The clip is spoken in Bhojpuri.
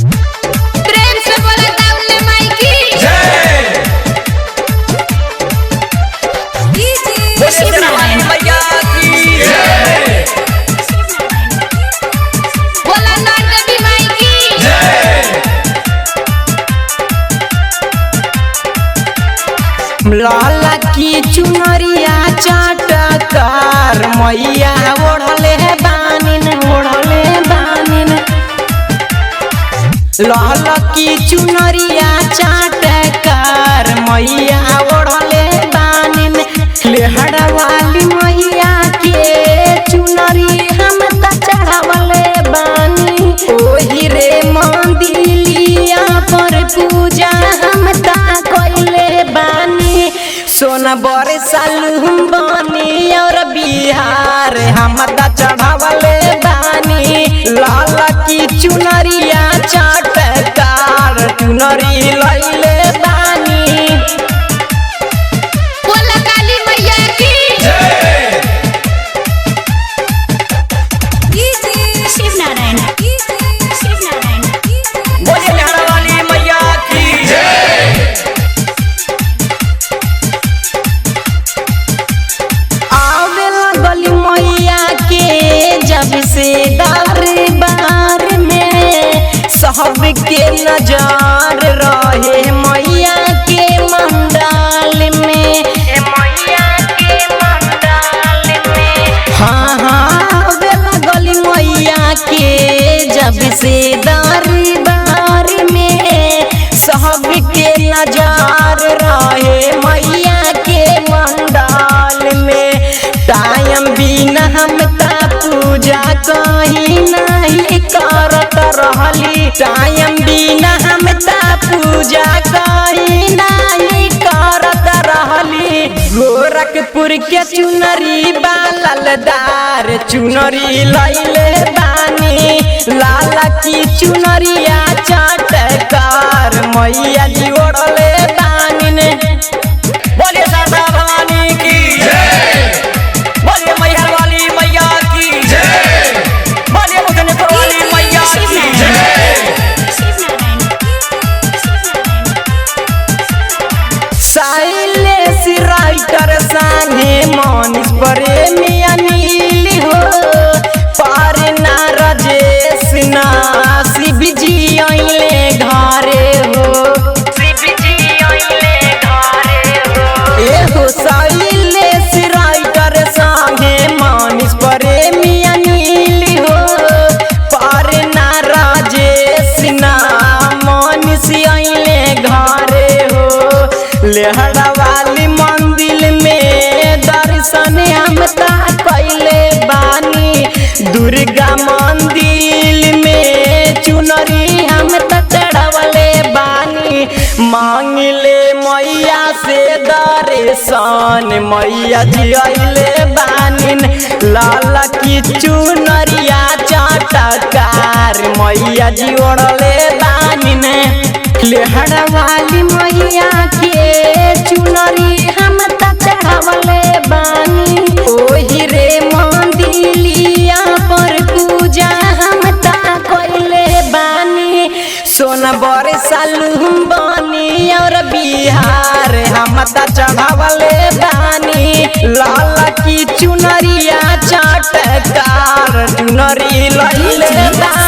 प्रेम से बोला दाऊद माई की जय। मैया की जय। बोला नंदी माई की जय। लाला की चुनरिया चाटकार मैया ओढ़ले बानिन लाल की चुनरिया चाटकार मैया ओढ़ले बानिन लेहड़ा वाली मैया के चुनरी हम त चढ़ावले बानी ओही रे मंदिलिया पर पूजा हम त कइले बानी सोना बरे सालू बानी और बिहार हम त चढ़ावले बानी लाल की चुनरिया चाटकार चुनरी लइले बानी बोला काली मैया की जय। शिव नारायण बोले लहरा वाली मैया की जय। आवे लगली मैया के जब से दरबार में सब के नजर रहे मैया के मंडाल में हाँ आवे लगली मैया के जब से दरबार में सब के नजर रहे मैया के मंडाल में टाइम बिना हम ता पूजा कहीं नहीं करत रहली टाइम बिना हम ता पूजा कहीं नहीं करत रहली गोरखपुर के चुनरी बालदार चुनरी लइले बानी लाला की चुनरिया चाटकार मैया जी ओढ़ले बानी ने बोले शारदा भवानी की जय। बोले मैहर वाली मैया की जय। बोले मुजफ्फर वाली मैया की जय। साइलेंस राइटर संगे मनीष प्रेमी अनिल हो पार ना राजेश ना शिव जी आइले घरे हो एहो साइलेंस राइटर संगे मनीष प्रेमी अनिल हो पार ना राजेश ना मनीष आइले घरे हो लेहड़ा वाली मंदिर में दर्शन हम ता कइले बानी दुर्गा मंदिर में चुनरी हम त चढ़ावले बानी मांगले मैया से दर्शन मैया जी अइले बानिन लाला की चुनरिया चाटकार मैया जी ओढ़ले बानिन लेहड़ा वाली मैया के चुनरी हम त चढ़ावले बानी ओही रे मंदिलिया पर पूजा हम त कइले बानी सोना बरे सालू बानी और बिहार हम त चढ़ावले बानी लाला की चुनरिया चाटकार चुनरी लइले बानी।